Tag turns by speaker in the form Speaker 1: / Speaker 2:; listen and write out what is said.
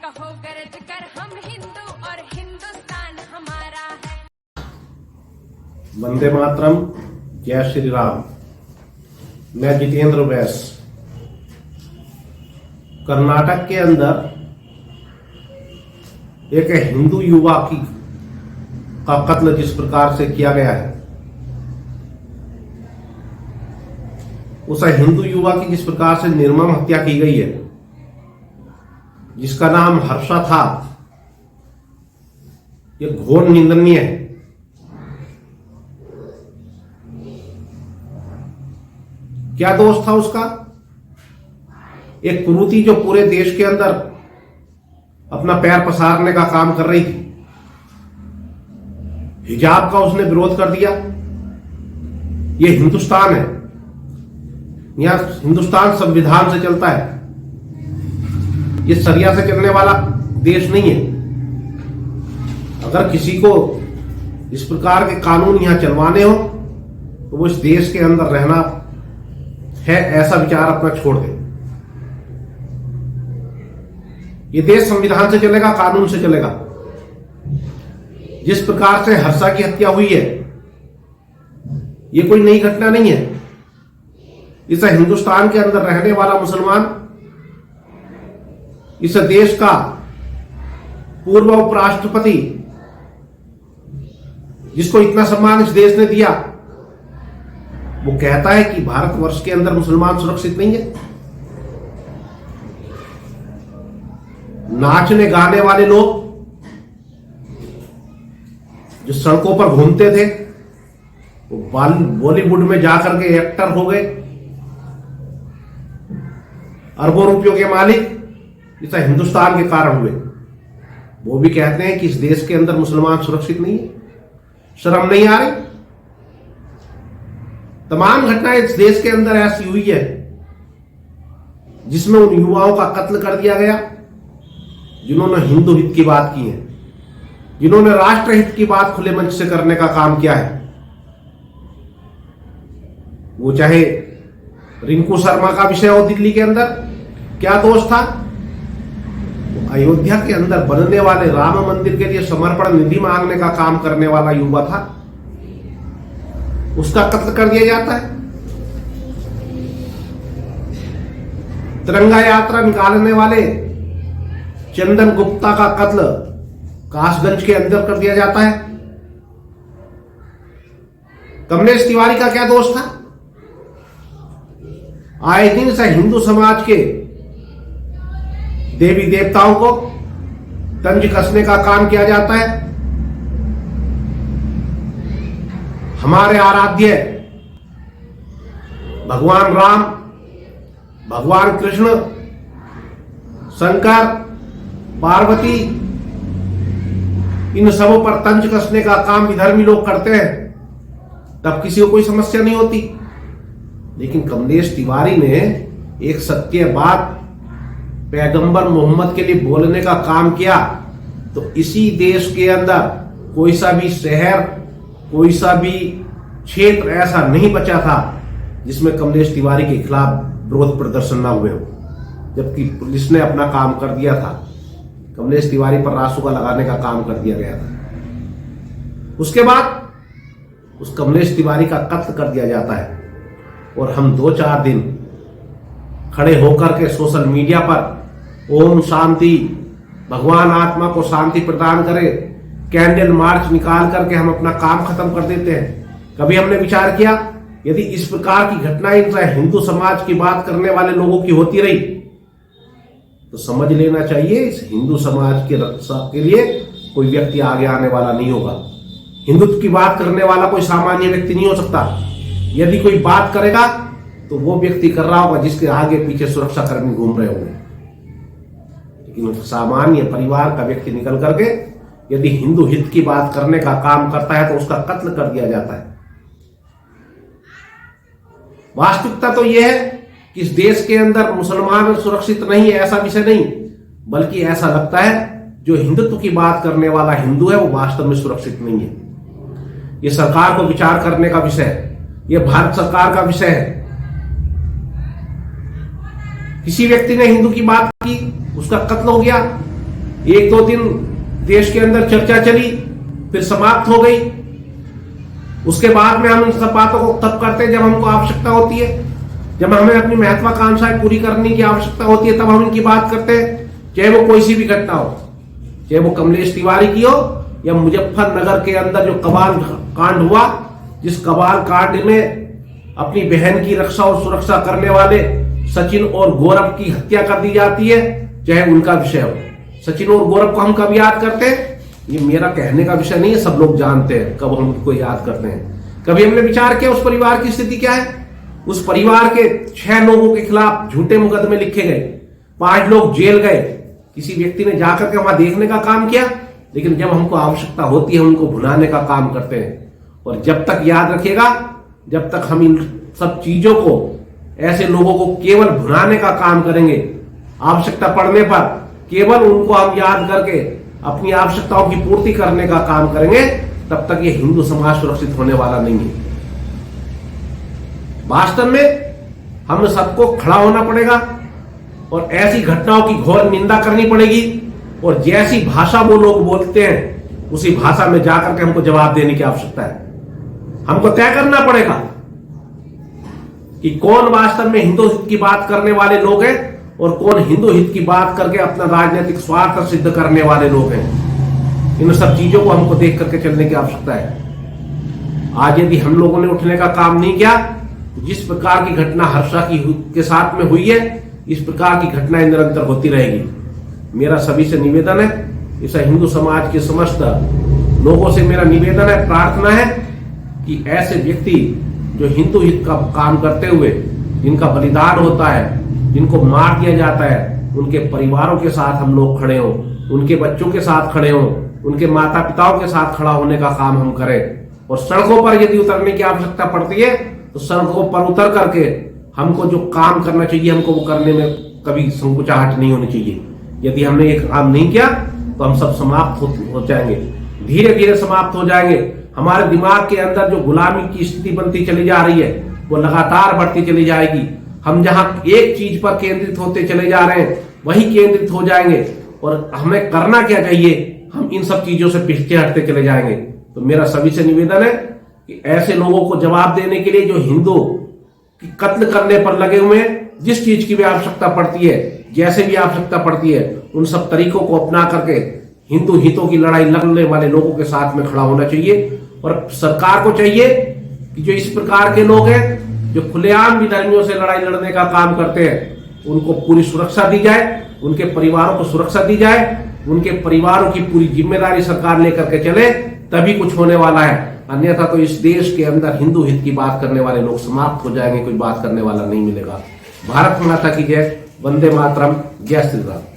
Speaker 1: कहो गरज कर हम हिंदू और हिंदुस्तान हमारा है।
Speaker 2: वंदे मातरम, जय श्री राम। मैं जितेंद्र वैस। कर्नाटक के अंदर एक हिंदू युवा का कत्ल जिस प्रकार से किया गया है, उस हिंदू युवा की जिस प्रकार से निर्मम हत्या की गई है, जिसका नाम हर्षा था, यह घोर निंदनीय है। क्या दोष था उसका? एक कुरीति जो पूरे देश के अंदर अपना पैर पसारने का काम कर रही थी। हिजाब का उसने विरोध कर दिया। यह हिंदुस्तान है, यहां हिंदुस्तान संविधान से चलता है, यह शरिया से चलने वाला देश नहीं है। अगर किसी को इस प्रकार के कानून यहां चलवाने हो तो वो इस देश के अंदर रहना है, ऐसा विचार अपना छोड़ दे। ये देश संविधान से चलेगा, कानून से चलेगा। जिस प्रकार से हर्षा की हत्या हुई है, ये कोई नई घटना नहीं है। इस हिंदुस्तान के अंदर रहने वाला मुसलमान, इस देश का पूर्व उपराष्ट्रपति, जिसको इतना सम्मान इस देश ने दिया, वो कहता है कि भारतवर्ष के अंदर मुसलमान सुरक्षित नहीं है। नाचने गाने वाले लोग जो सड़कों पर घूमते थे, वो बॉलीवुड में जाकर के एक्टर हो गए, अरबों रुपयों के मालिक इस हिंदुस्तान के कारण हुए। वो भी कहते हैं कि इस देश के अंदर मुसलमान सुरक्षित नहीं है। शर्म नहीं आ रही? तमाम घटनाएं इस देश के अंदर ऐसी हुई है जिसमें उन युवाओं का कत्ल कर दिया गया जिन्होंने हिंदू हित की बात की है, जिन्होंने राष्ट्र हित की बात खुले मंच से करने का काम किया है। वो चाहे रिंकू शर्मा का विषय हो दिल्ली के अंदर, क्या दोष था? अयोध्या के अंदर बनने वाले राम मंदिर के लिए समर्पण निधि मांगने का काम करने वाला युवा था, उसका कत्ल कर दिया जाता है। तिरंगा यात्रा निकालने वाले चंदन गुप्ता का कत्ल कासगंज के अंदर कर दिया जाता है। कमलेश तिवारी का क्या दोष था? आए दिन से हिंदू समाज के देवी देवताओं को तंज कसने का काम किया जाता है। हमारे आराध्य भगवान राम, भगवान कृष्ण, शंकर, पार्वती, इन सबों पर तंज कसने का काम विधर्मी लोग करते हैं, तब किसी को कोई समस्या नहीं होती। लेकिन कमलेश तिवारी ने एक सत्य बात पैगंबर मोहम्मद के लिए बोलने का काम किया, तो इसी देश के अंदर कोई सा भी शहर, कोई सा भी क्षेत्र ऐसा नहीं बचा था जिसमें कमलेश तिवारी के खिलाफ विरोध प्रदर्शन ना हुए हो, जबकि पुलिस ने अपना काम कर दिया था। कमलेश तिवारी पर रासुका लगाने का काम कर दिया गया था। उसके बाद उस कमलेश तिवारी का कत्ल कर दिया जाता है और हम 2-4 दिन खड़े होकर के सोशल मीडिया पर ओम शांति, भगवान आत्मा को शांति प्रदान करे, कैंडल मार्च निकाल करके हम अपना काम खत्म कर देते हैं। कभी हमने विचार किया, यदि इस प्रकार की घटनाएं हिंदू समाज की बात करने वाले लोगों की होती रही तो समझ लेना चाहिए इस हिंदू समाज की रक्षा के लिए कोई व्यक्ति आगे आने वाला नहीं होगा। हिंदुत्व की बात करने वाला कोई सामान्य व्यक्ति नहीं हो सकता। यदि कोई बात करेगा तो वो व्यक्ति कर रहा होगा जिसके आगे पीछे सुरक्षा कर्मी घूम रहे होंगे। लेकिन सामान्य परिवार का व्यक्ति निकल करके यदि हिंदू हित की बात करने का काम करता है तो उसका कत्ल कर दिया जाता है। वास्तविकता तो यह है कि इस देश के अंदर मुसलमान सुरक्षित नहीं है, ऐसा विषय नहीं, बल्कि ऐसा लगता है जो हिंदुत्व की बात करने वाला हिंदू है वो वास्तव में सुरक्षित नहीं है। ये सरकार को विचार करने का विषय है, ये भारत सरकार का विषय है। किसी व्यक्ति ने हिंदू की बात की, उसका कत्ल हो गया, एक दो दिन देश के अंदर चर्चा चली, फिर समाप्त हो गई। उसके बाद में हम इन सब बातों को तब करते हैं जब हमको आवश्यकता होती है, जब हमें अपनी महत्वाकांक्षाएं पूरी करने की आवश्यकता होती है, तब हम इनकी बात करते हैं। चाहे वो कोई सी भी घटना हो, चाहे वो कमलेश तिवारी की हो या मुजफ्फरनगर के अंदर जो कबाल कांड हुआ, जिस कबाल कांड में अपनी बहन की रक्षा और सुरक्षा करने वाले सचिन और गौरव की हत्या कर दी जाती है, चाहे उनका विषय हो। सचिन और गौरव को हम कब याद करते हैं? ये मेरा कहने का विषय नहीं है, सब लोग जानते हैं कब हम उनको याद करते हैं। कभी हमने विचार किया उस परिवार की स्थिति क्या है? उस परिवार के 6 लोगों के खिलाफ झूठे मुकदमे लिखे गए, 5 लोग जेल गए। किसी व्यक्ति ने जाकर के वहां देखने का काम किया, लेकिन जब हमको आवश्यकता होती है उनको भुनाने का काम करते हैं। और जब तक याद रखिएगा, जब तक हम इन सब चीजों को, ऐसे लोगों को केवल भुनाने का काम करेंगे, आवश्यकता पड़ने पर केवल उनको हम याद करके अपनी आवश्यकताओं की पूर्ति करने का काम करेंगे, तब तक ये हिंदू समाज सुरक्षित होने वाला नहीं है। वास्तव में हम सबको खड़ा होना पड़ेगा और ऐसी घटनाओं की घोर निंदा करनी पड़ेगी। और जैसी भाषा वो लोग बोलते हैं, उसी भाषा में जाकर के हमको जवाब देने की आवश्यकता है। हमको तय करना पड़ेगा कि कौन वास्तव में हिंदू हित की बात करने वाले लोग हैं और कौन हिंदू हित की बात करके अपना राजनीतिक स्वार्थ सिद्ध करने वाले लोग हैं। इन सब चीजों को हमको देख करके चलने की आवश्यकता है। आज यदि हम लोगों ने उठने का काम नहीं किया, जिस प्रकार की घटना हर्षा के साथ में हुई है, इस प्रकार की घटनाएं निरंतर होती रहेगी। मेरा सभी से निवेदन है, इस हिंदू समाज के समस्त लोगों से मेरा निवेदन है, प्रार्थना है कि ऐसे व्यक्ति जो हिंदू हित का काम करते हुए जिनका बलिदान होता है, जिनको मार दिया जाता है, उनके परिवारों के साथ हम लोग खड़े हों, उनके बच्चों के साथ खड़े हों, उनके माता पिताओं के साथ खड़ा होने का काम हम करें। और सड़कों पर यदि उतरने की आवश्यकता पड़ती है तो सड़कों पर उतर करके हमको जो काम करना चाहिए, हमको वो करने में कभी संकुचाहट नहीं होनी चाहिए। यदि हमने एक काम नहीं किया तो हम सब समाप्त हो जाएंगे, धीरे धीरे समाप्त हो जाएंगे। हमारे दिमाग के अंदर जो गुलामी की स्थिति बनती चली जा रही है, वो लगातार बढ़ती चली जाएगी। हम जहां एक चीज पर केंद्रित होते चले जा रहे हैं, वही केंद्रित हो जाएंगे। और हमें करना क्या चाहिए? हम इन सब चीजों से पीछे हटते चले जाएंगे। तो मेरा सभी से निवेदन है कि ऐसे लोगों को जवाब देने के लिए जो हिंदू की कत्ल करने पर लगे हुए हैं, जिस चीज की भी आवश्यकता पड़ती है, जैसे भी आवश्यकता पड़ती है, उन सब तरीकों को अपना करके हिंदू हितों की लड़ाई लड़ने वाले लोगों के साथ में खड़ा होना चाहिए। और सरकार को चाहिए कि जो इस प्रकार के लोग हैं, जो खुलेआम विधर्मियों से लड़ाई लड़ने का काम करते हैं, उनको पूरी सुरक्षा दी जाए, उनके परिवारों को सुरक्षा दी जाए, उनके परिवारों की पूरी जिम्मेदारी सरकार लेकर के चले, तभी कुछ होने वाला है। अन्यथा तो इस देश के अंदर हिंदू हित की बात करने वाले लोग समाप्त हो जाएंगे, कोई बात करने वाला नहीं मिलेगा। भारत माता की जय, वंदे मातरम, जय श्री राम।